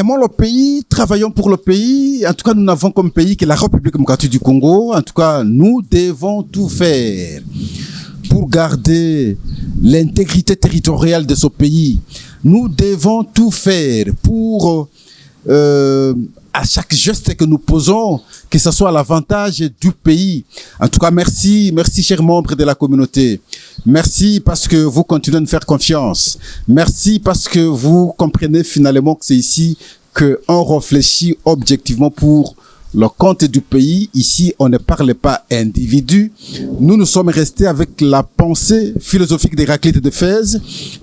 aimons le pays, travaillons pour le pays. En tout cas, nous n'avons comme pays que la République démocratique du Congo. En tout cas, nous devons tout faire pour garder l'intégrité territoriale de ce pays. Nous devons tout faire pour, à chaque geste que nous posons, que ce soit à l'avantage du pays. En tout cas, merci chers membres de la communauté. Merci parce que vous continuez de nous faire confiance. Merci parce que vous comprenez finalement que c'est ici qu'on réfléchit objectivement pour le compte du pays. Ici, on ne parle pas individu. Nous sommes restés avec la pensée philosophique d'Héraclite d'Éphèse.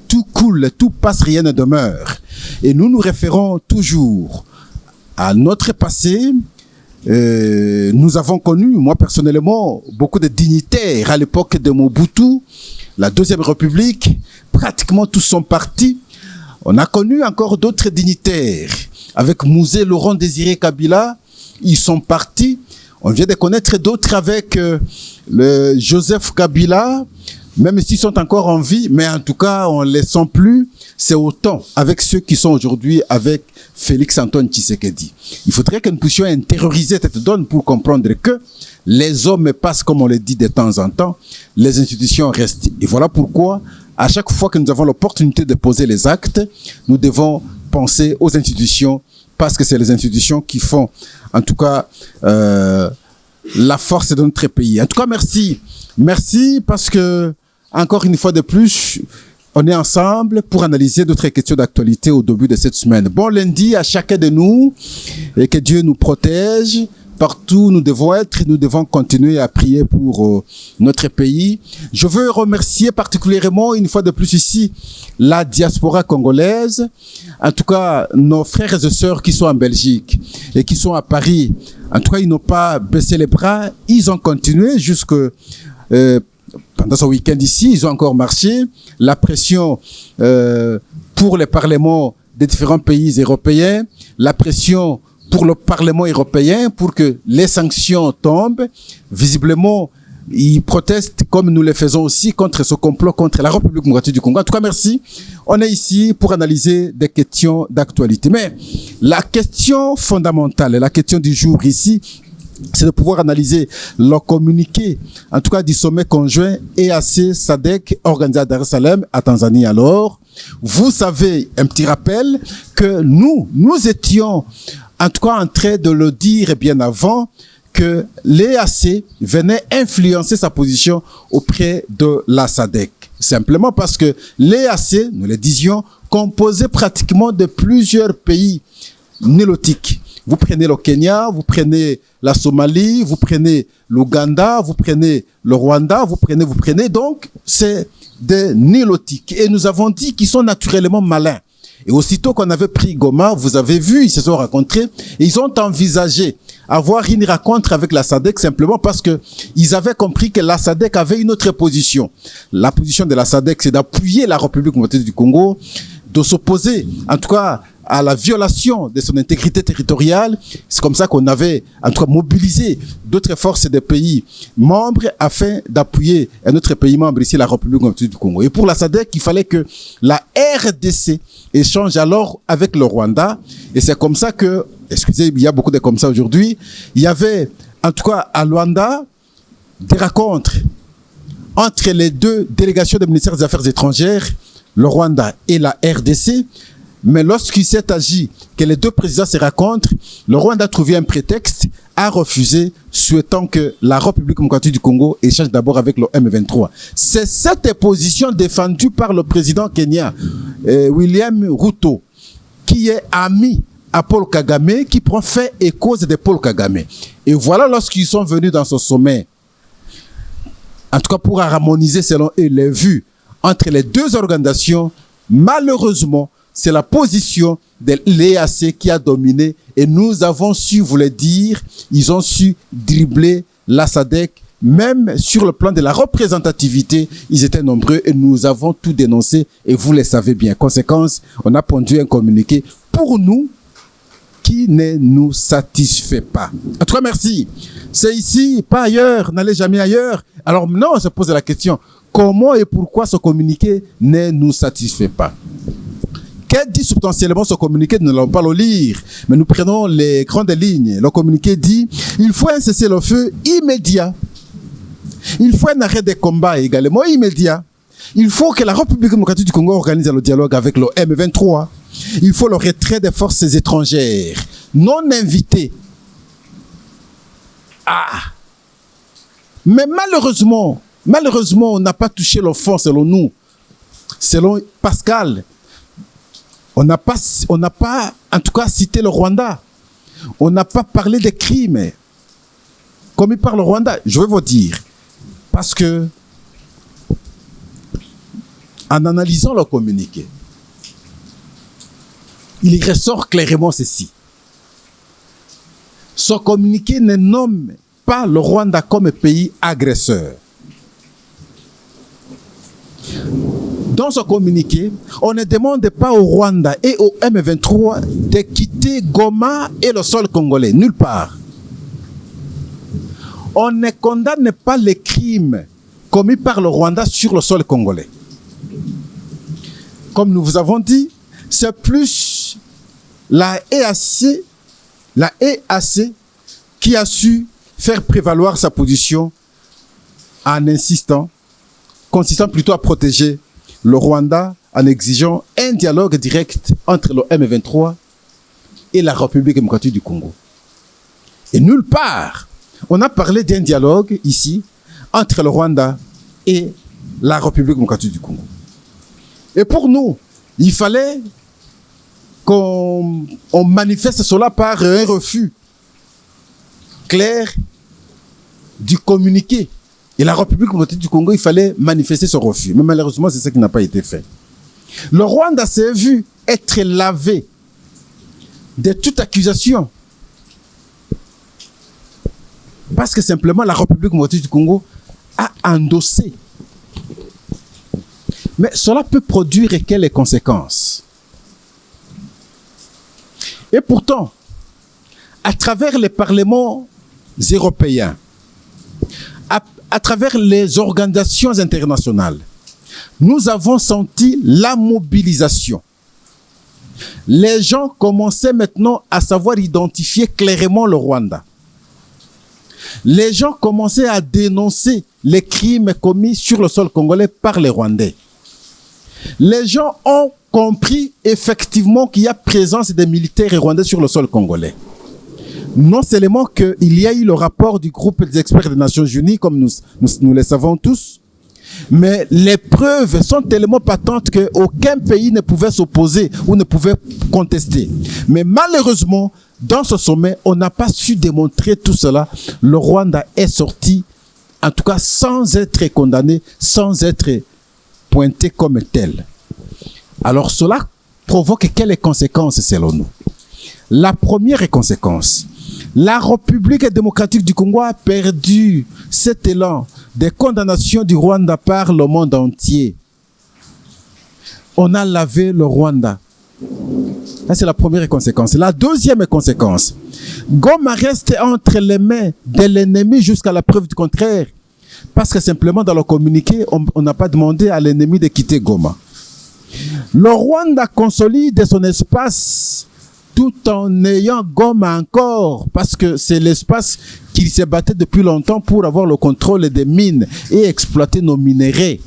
Tout coule, tout passe, rien ne demeure. Et nous nous référons toujours à notre passé. Nous avons connu, moi personnellement, beaucoup de dignitaires à l'époque de Mobutu, la Deuxième République. Pratiquement tous sont partis. On a connu encore d'autres dignitaires. Avec Mouzé, Laurent Désiré Kabila, ils sont partis. On vient de connaître d'autres avec le Joseph Kabila, même s'ils sont encore en vie, mais en tout cas, on ne les sent plus. C'est autant avec ceux qui sont aujourd'hui avec Félix Antoine Tshisekedi. Il faudrait que nous puissions intérioriser cette donne pour comprendre que les hommes passent, comme on le dit de temps en temps, les institutions restent. Et voilà pourquoi, à chaque fois que nous avons l'opportunité de poser les actes, nous devons penser aux institutions, parce que c'est les institutions qui font, en tout cas, la force de notre pays. En tout cas, merci. Merci parce que, encore une fois de plus, on est ensemble pour analyser d'autres questions d'actualité au début de cette semaine. Bon lundi à chacun de nous et que Dieu nous protège. Partout où nous devons être, nous devons continuer à prier pour notre pays. Je veux remercier particulièrement, une fois de plus ici, la diaspora congolaise. En tout cas, nos frères et sœurs qui sont en Belgique et qui sont à Paris. En tout cas, ils n'ont pas baissé les bras. Ils ont continué jusque pendant ce week-end ici. Ils ont encore marché. La pression pour les parlements des différents pays européens. La pression pour le Parlement européen, pour que les sanctions tombent. Visiblement, ils protestent comme nous le faisons aussi contre ce complot contre la République démocratique du Congo. En tout cas, merci. On est ici pour analyser des questions d'actualité. Mais la question fondamentale, la question du jour ici, c'est de pouvoir analyser le communiqué, en tout cas du sommet conjoint EAC-SADC organisé à Dar es Salaam, à Tanzanie alors. Vous savez, un petit rappel, que nous étions en tout cas en train de le dire bien avant, que l'EAC venait influencer sa position auprès de la SADC. Simplement parce que l'EAC, nous le disions, composait pratiquement de plusieurs pays nilotiques. Vous prenez le Kenya, vous prenez la Somalie, vous prenez l'Ouganda, vous prenez le Rwanda, vous prenez. Donc, c'est des nilotiques. Et nous avons dit qu'ils sont naturellement malins. Et aussitôt qu'on avait pris Goma, vous avez vu, ils se sont rencontrés et ils ont envisagé avoir une rencontre avec la SADC simplement parce que ils avaient compris que la SADC avait une autre position. La position de la SADC, c'est d'appuyer la République démocratique du Congo, de s'opposer, en tout cas, à la violation de son intégrité territoriale. C'est comme ça qu'on avait, en tout cas, mobilisé d'autres forces des pays membres afin d'appuyer un autre pays membre ici, la République démocratique du Congo. Et pour la SADC, il fallait que la RDC échange alors avec le Rwanda. Et c'est comme ça que, excusez, il y a beaucoup de comme ça aujourd'hui, il y avait, en tout cas, à Luanda, des rencontres entre les deux délégations du ministère des Affaires étrangères, le Rwanda et la RDC. Mais lorsqu'il s'est agi que les deux présidents se rencontrent, le Rwanda a trouvé un prétexte à refuser, souhaitant que la République démocratique du Congo échange d'abord avec le M23. C'est cette position défendue par le président kenyan, William Ruto, qui est ami à Paul Kagame, qui prend fait et cause de Paul Kagame. Et voilà, lorsqu'ils sont venus dans ce sommet, en tout cas pour harmoniser selon eux les vues entre les deux organisations, malheureusement, c'est la position de l'EAC qui a dominé et nous avons su vous le dire, ils ont su dribbler la SADC, même sur le plan de la représentativité, ils étaient nombreux et nous avons tout dénoncé et vous le savez bien. Conséquence, on a pondu un communiqué pour nous qui ne nous satisfait pas. En tout cas, merci. C'est ici, pas ailleurs, n'allez jamais ailleurs. Alors maintenant, on se pose la question, comment et pourquoi ce communiqué ne nous satisfait pas? Qu'est dit substantiellement ce communiqué? Nous n'allons pas le lire, mais nous prenons les grandes lignes. Le communiqué dit: il faut un cessez-le-feu immédiat. Il faut un arrêt des combats également immédiat. Il faut que la République démocratique du Congo organise le dialogue avec le M23. Il faut le retrait des forces étrangères non invitées. Mais malheureusement, on n'a pas touché le fond selon nous. Selon Pascal, on n'a pas, en tout cas, cité le Rwanda. On n'a pas parlé des crimes commis par le Rwanda. Je vais vous dire, parce que en analysant le communiqué, il ressort clairement ceci. Ce communiqué ne nomme pas le Rwanda comme pays agresseur. Dans ce communiqué, on ne demande pas au Rwanda et au M23 de quitter Goma et le sol congolais, nulle part. On ne condamne pas les crimes commis par le Rwanda sur le sol congolais. Comme nous vous avons dit, c'est plus la EAC qui a su faire prévaloir sa position en insistant, consistant plutôt à protéger le Rwanda en exigeant un dialogue direct entre le M23 et la République démocratique du Congo. Et nulle part, on a parlé d'un dialogue ici entre le Rwanda et la République démocratique du Congo. Et pour nous, il fallait qu'on manifeste cela par un refus clair du communiqué. Et la République démocratique du Congo, il fallait manifester ce refus. Mais malheureusement, c'est ce qui n'a pas été fait. Le Rwanda s'est vu être lavé de toute accusation. Parce que simplement, la République démocratique du Congo a endossé. Mais cela peut produire quelles conséquences? Et pourtant, à travers les parlements européens, à travers les organisations internationales, nous avons senti la mobilisation. Les gens commençaient maintenant à savoir identifier clairement le Rwanda. Les gens commençaient à dénoncer les crimes commis sur le sol congolais par les Rwandais. Les gens ont compris effectivement qu'il y a présence des militaires rwandais sur le sol congolais. Non seulement qu'il y a eu le rapport du groupe des experts des Nations Unies, comme nous le savons tous, mais les preuves sont tellement patentes qu'aucun pays ne pouvait s'opposer ou ne pouvait contester. Mais malheureusement, dans ce sommet, on n'a pas su démontrer tout cela. Le Rwanda est sorti, en tout cas sans être condamné, sans être pointé comme tel. Alors cela provoque quelles conséquences selon nous? La première conséquence, la République démocratique du Congo a perdu cet élan de condamnation du Rwanda par le monde entier. On a lavé le Rwanda. Ça, c'est la première conséquence. La deuxième conséquence, Goma reste entre les mains de l'ennemi jusqu'à la preuve du contraire. Parce que simplement dans le communiqué, on n'a pas demandé à l'ennemi de quitter Goma. Le Rwanda consolide son espace tout en ayant Goma encore, parce que c'est l'espace qu'il s'est battu depuis longtemps pour avoir le contrôle des mines et exploiter nos minéraux.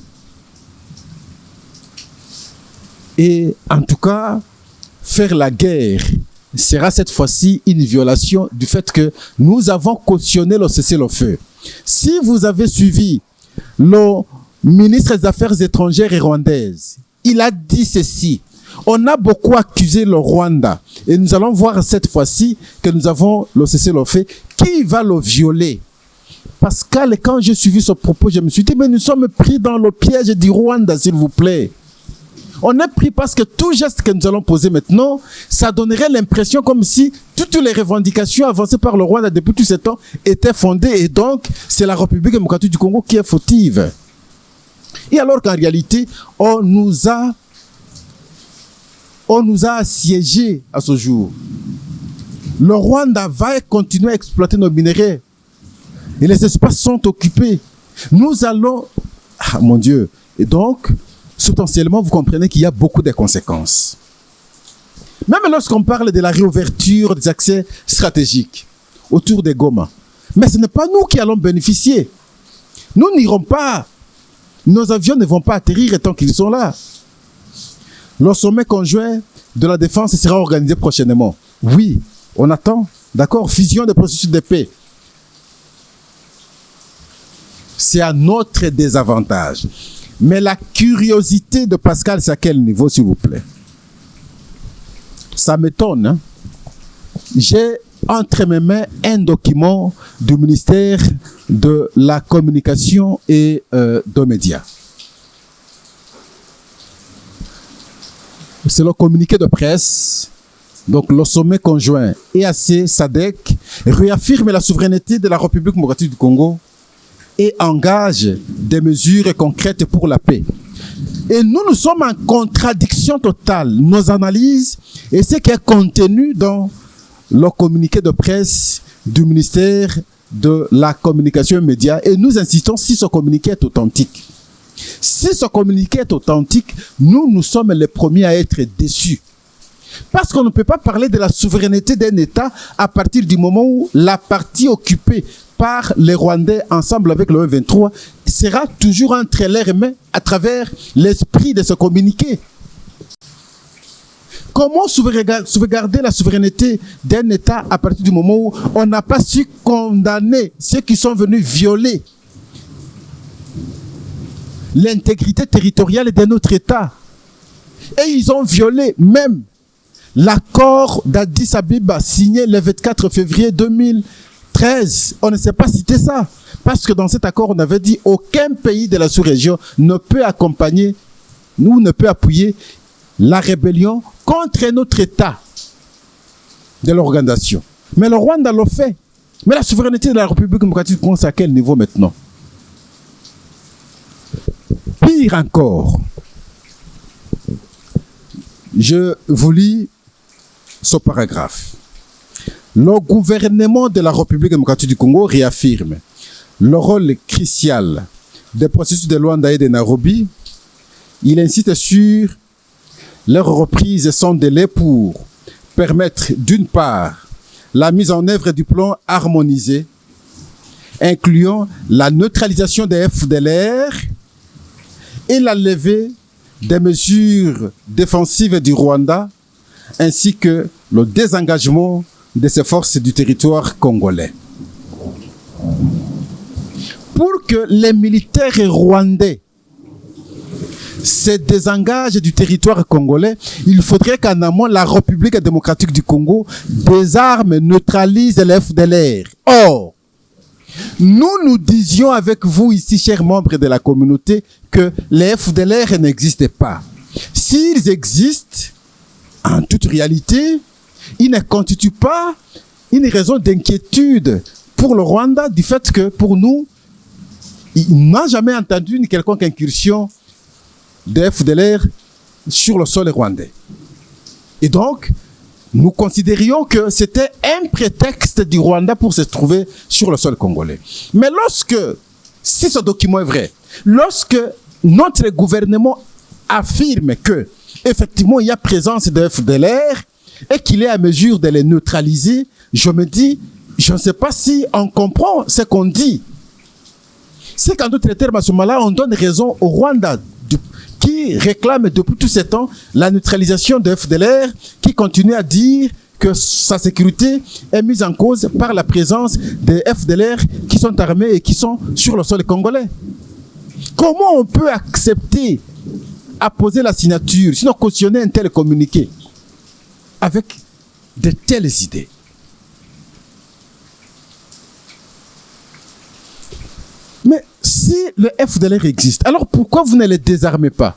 Et en tout cas, faire la guerre sera cette fois-ci une violation du fait que nous avons cautionné le cessez-le-feu. Si vous avez suivi le ministre des Affaires étrangères rwandaises, il a dit ceci: on a beaucoup accusé le Rwanda et nous allons voir cette fois-ci que nous avons le cessez-le-feu. Qui va le violer? Pascal, quand j'ai suivi ce propos, je me suis dit, mais nous sommes pris dans le piège du Rwanda, s'il vous plaît. On est pris parce que tout geste que nous allons poser maintenant, ça donnerait l'impression comme si toutes les revendications avancées par le Rwanda depuis tout ce temps étaient fondées et donc c'est la République démocratique du Congo qui est fautive. Et alors qu'en réalité, on nous a assiégés à ce jour. Le Rwanda va continuer à exploiter nos minéraux et les espaces sont occupés. Nous allons... Ah mon Dieu. Et donc, substantiellement, vous comprenez qu'il y a beaucoup de conséquences. Même lorsqu'on parle de la réouverture des accès stratégiques autour des Goma, mais ce n'est pas nous qui allons bénéficier. Nous n'irons pas. Nos avions ne vont pas atterrir tant qu'ils sont là. Le sommet conjoint de la défense sera organisé prochainement. Oui, on attend. D'accord, fusion des processus de paix. C'est à notre désavantage. Mais la curiosité de Pascal, c'est à quel niveau, s'il vous plaît? Ça m'étonne. Hein? J'ai entre mes mains un document du ministère de la Communication et des Médias. C'est le communiqué de presse. Donc, le sommet conjoint EAC-SADC réaffirme la souveraineté de la République démocratique du Congo et engage des mesures concrètes pour la paix. Et nous sommes en contradiction totale. Nos analyses et ce qui est contenu dans le communiqué de presse du ministère de la Communication et des Médias. Et nous insistons si ce communiqué est authentique. Si ce communiqué est authentique, nous sommes les premiers à être déçus. Parce qu'on ne peut pas parler de la souveraineté d'un État à partir du moment où la partie occupée par les Rwandais ensemble avec le M23 sera toujours entre leurs mains à travers l'esprit de ce communiqué. Comment sauvegarder la souveraineté d'un État à partir du moment où on n'a pas su condamner ceux qui sont venus violer l'intégrité territoriale de notre État? Et ils ont violé même l'accord d'Addis Abeba signé le 24 février 2013. On ne sait pas citer ça. Parce que dans cet accord, on avait dit aucun pays de la sous-région ne peut accompagner, nous ne peut appuyer la rébellion contre notre État de l'organisation. Mais le Rwanda l'a fait. Mais la souveraineté de la République démocratique du Congo, c'est à quel niveau maintenant? Pire encore, je vous lis ce paragraphe. Le gouvernement de la République démocratique du Congo réaffirme le rôle crucial des processus de Luanda et de Nairobi. Il insiste sur leur reprise sans délai pour permettre d'une part la mise en œuvre du plan harmonisé incluant la neutralisation des FDLR et la levée des mesures défensives du Rwanda ainsi que le désengagement de ces forces du territoire congolais. Pour que les militaires rwandais se désengagent du territoire congolais, il faudrait qu'en amont, la République démocratique du Congo désarme, neutralise les FDLR. Or, nous disions avec vous ici, chers membres de la communauté, que les FDLR n'existent pas. S'ils existent, en toute réalité, ils ne constituent pas une raison d'inquiétude pour le Rwanda du fait que, pour nous, il n'a jamais entendu une quelconque incursion des FDLR sur le sol rwandais. Et donc, nous considérions que c'était un prétexte du Rwanda pour se trouver sur le sol congolais. Mais lorsque, si ce document est vrai, lorsque notre gouvernement affirme que, effectivement, il y a présence de FDLR et qu'il est à mesure de les neutraliser, je me dis, je ne sais pas si on comprend ce qu'on dit. C'est qu'en d'autres termes, à ce moment-là, on donne raison au Rwanda qui réclame depuis tous ces temps la neutralisation de FDLR, qui continue à dire que sa sécurité est mise en cause par la présence des FDLR qui sont armés et qui sont sur le sol congolais. Comment on peut accepter apposer la signature, sinon cautionner un tel communiqué avec de telles idées? Mais si le FDLR existe, alors pourquoi vous ne les désarmez pas?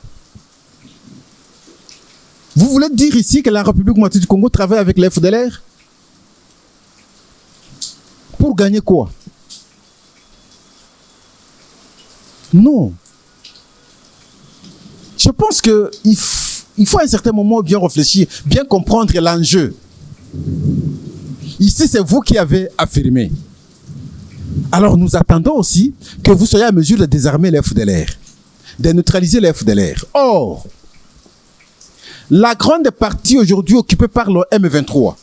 Vous voulez dire ici que la République démocratique du Congo travaille avec les FDLR? Pour gagner quoi? Non. Je pense qu'il faut à un certain moment bien réfléchir, bien comprendre l'enjeu. Ici, c'est vous qui avez affirmé. Alors nous attendons aussi que vous soyez à mesure de désarmer les FDLR, de neutraliser les FDLR. Or, la grande partie aujourd'hui occupée par le M23.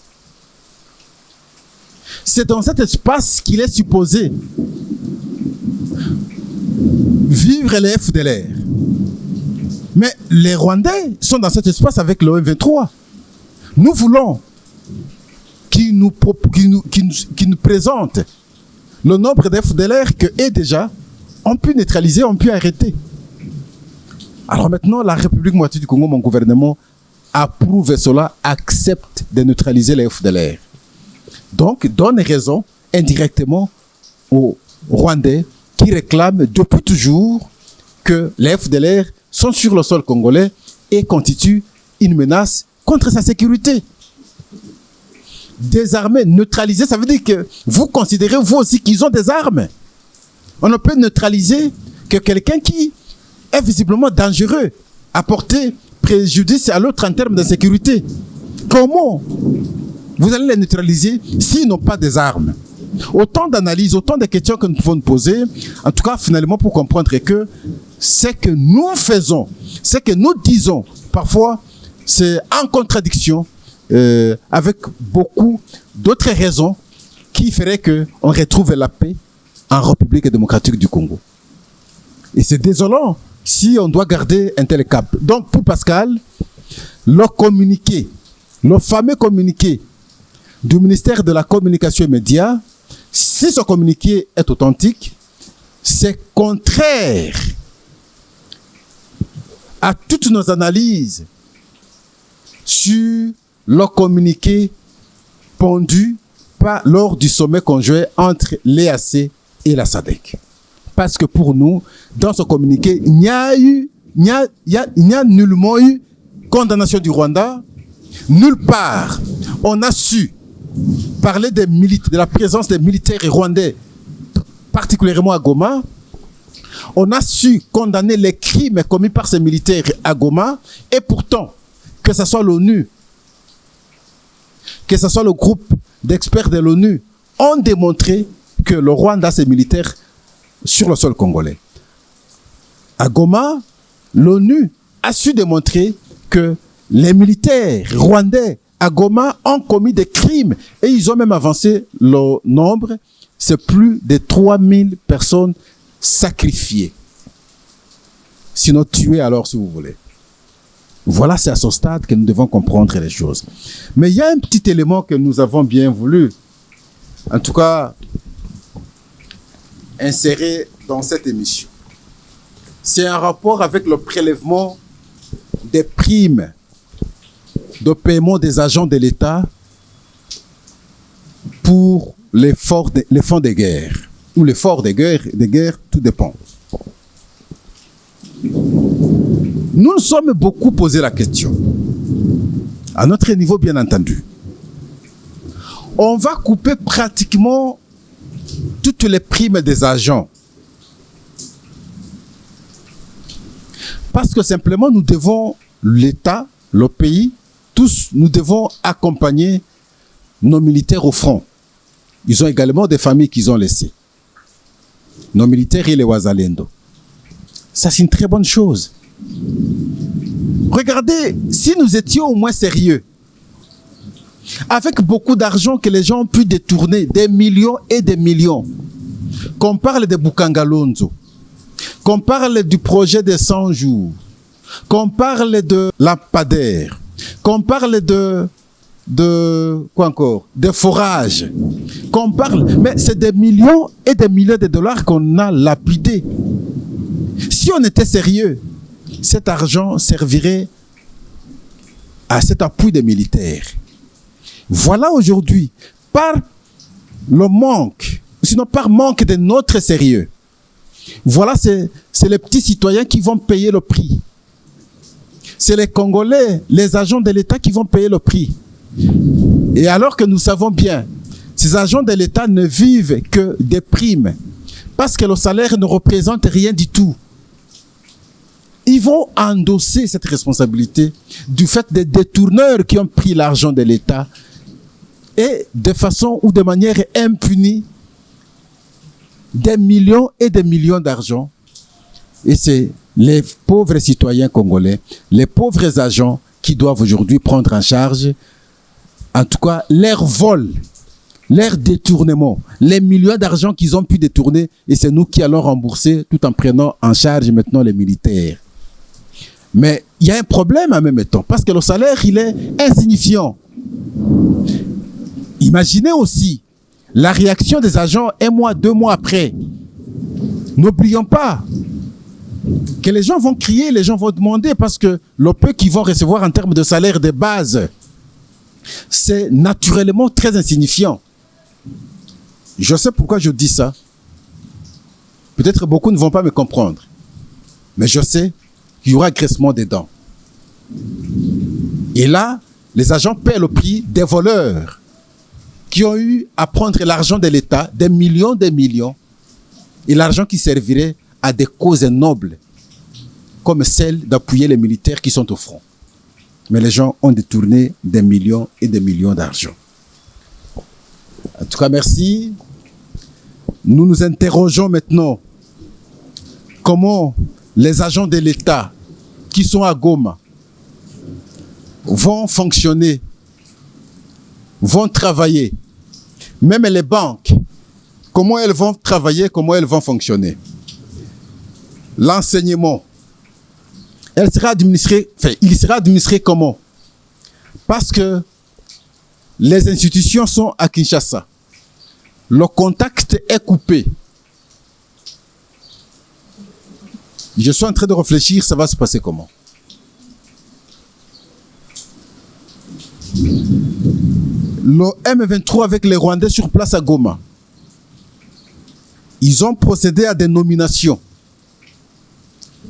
C'est dans cet espace qu'il est supposé vivre les FDLR. Mais les Rwandais sont dans cet espace avec le M23. Nous voulons qu'ils nous présentent le nombre de FDLR qu'eux déjà ont pu neutraliser, ont pu arrêter. Alors maintenant, la République moitié du Congo, mon gouvernement, approuve cela, accepte de neutraliser les FDLR. Donc, donne raison indirectement aux Rwandais qui réclament depuis toujours que les FDLR sont sur le sol congolais et constituent une menace contre sa sécurité. Désarmer, neutraliser, ça veut dire que vous considérez vous aussi qu'ils ont des armes. On ne peut neutraliser que quelqu'un qui est visiblement dangereux, apporter préjudice à l'autre en termes de sécurité. Comment vous allez les neutraliser s'ils n'ont pas des armes? Autant d'analyses, autant de questions que nous pouvons nous poser, en tout cas finalement pour comprendre que ce que nous faisons, ce que nous disons, parfois c'est en contradiction avec beaucoup d'autres raisons qui feraient qu'on retrouve la paix en République démocratique du Congo. Et c'est désolant si on doit garder un tel cap. Donc pour Pascal, le communiqué, le fameux communiqué du ministère de la Communication et Médias, si ce communiqué est authentique, c'est contraire à toutes nos analyses sur le communiqué pondu lors du sommet conjoint entre l'EAC et la SADC. Parce que pour nous, dans ce communiqué, il n'y a nullement eu condamnation du Rwanda. Nulle part, on a su parler de la présence des militaires rwandais, particulièrement à Goma. On a su condamner les crimes commis par ces militaires à Goma. Et pourtant, que ce soit l'ONU, que ce soit le groupe d'experts de l'ONU, ont démontré que le Rwanda a ses militaires sur le sol congolais. À Goma, l'ONU a su démontrer que les militaires rwandais à Goma ont commis des crimes et ils ont même avancé le nombre, c'est plus de 3000 personnes sacrifiées. Sinon tuées alors si vous voulez. Voilà, c'est à ce stade que nous devons comprendre les choses. Mais il y a un petit élément que nous avons bien voulu, en tout cas, insérer dans cette émission. C'est un rapport avec le prélèvement des primes de paiement des agents de l'État pour les fonds de guerre. Ou les forts de guerre, tout dépend. Nous nous sommes beaucoup posé la question, à notre niveau bien entendu. On va couper pratiquement toutes les primes des agents. Parce que simplement nous devons, l'État, le pays, tous, nous devons accompagner nos militaires au front. Ils ont également des familles qu'ils ont laissées. Nos militaires et les Wazalendo. Ça, c'est une très bonne chose. Regardez, si nous étions au moins sérieux, avec beaucoup d'argent que les gens ont pu détourner, des millions et des millions, qu'on parle de Bukangalonzo, qu'on parle du projet des 100 jours, qu'on parle de lampadaires, qu'on parle de quoi encore, de forages, qu'on parle, mais c'est des millions et des millions de dollars qu'on a lapidés. Si on était sérieux, cet argent servirait à cet appui des militaires. Voilà aujourd'hui, par le manque, sinon par manque de notre sérieux, voilà, c'est les petits citoyens qui vont payer le prix. C'est les Congolais, les agents de l'État qui vont payer le prix. Et alors que nous savons bien, ces agents de l'État ne vivent que des primes, parce que le salaire ne représente rien du tout. Ils vont endosser cette responsabilité du fait des détourneurs qui ont pris l'argent de l'État et de façon ou de manière impunie des millions et des millions d'argent. Et c'est les pauvres citoyens congolais, les pauvres agents qui doivent aujourd'hui prendre en charge, en tout cas, leur vol, leur détournement, les millions d'argent qu'ils ont pu détourner, et c'est nous qui allons rembourser tout en prenant en charge maintenant les militaires. Mais il y a un problème en même temps, parce que le salaire, il est insignifiant. Imaginez aussi la réaction des agents 1 mois, 2 mois après. N'oublions pas que les gens vont crier, les gens vont demander, parce que le peu qu'ils vont recevoir en termes de salaire de base, c'est naturellement très insignifiant. Je sais pourquoi je dis ça. Peut-être beaucoup ne vont pas me comprendre. Mais je sais qu'il y aura graissement des dents. Et là, les agents paient le prix des voleurs qui ont eu à prendre l'argent de l'État, des millions, et l'argent qui servirait à des causes nobles, comme celle d'appuyer les militaires qui sont au front. Mais les gens ont détourné des millions et des millions d'argent. En tout cas, merci. Nous nous interrogeons maintenant comment les agents de l'État qui sont à Goma vont fonctionner, vont travailler. Même les banques, comment elles vont travailler, comment elles vont fonctionner. L'enseignement, il sera administré comment? Parce que les institutions sont à Kinshasa. Le contact est coupé. Je suis en train de réfléchir, ça va se passer comment? Le M23 avec les Rwandais sur place à Goma, ils ont procédé à des nominations.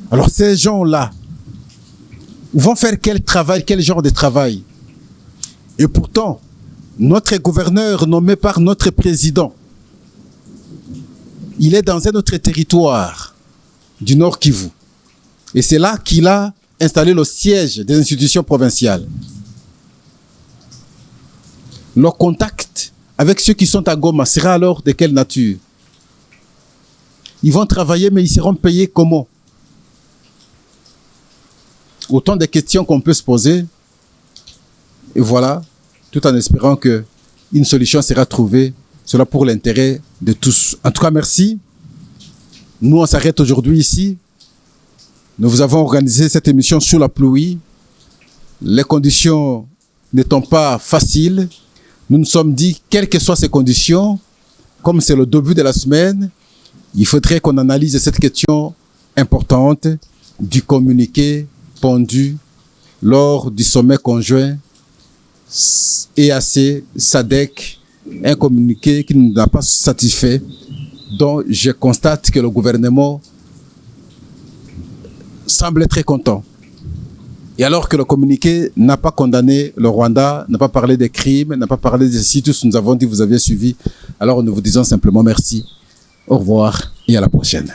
Alors ces gens-là vont faire quel travail, quel genre de travail? Et pourtant, notre gouverneur nommé par notre président, il est dans un autre territoire du Nord Kivu. Et c'est là qu'il a installé le siège des institutions provinciales. Le contact avec ceux qui sont à Goma sera alors de quelle nature? Ils vont travailler, mais ils seront payés comment? Autant de questions qu'on peut se poser. Et voilà, tout en espérant qu'une solution sera trouvée. Cela pour l'intérêt de tous. En tout cas, merci. Nous, on s'arrête aujourd'hui ici. Nous vous avons organisé cette émission sous la pluie. Les conditions n'étant pas faciles, nous nous sommes dit, quelles que soient ces conditions, comme c'est le début de la semaine, il faudrait qu'on analyse cette question importante du communiqué pondu lors du sommet conjoint EAC, SADC, un communiqué qui ne nous a pas satisfait, dont je constate que le gouvernement semble très content. Et alors que le communiqué n'a pas condamné le Rwanda, n'a pas parlé des crimes, n'a pas parlé des sites, nous avons dit que vous aviez suivi. Alors nous vous disons simplement merci, au revoir et à la prochaine.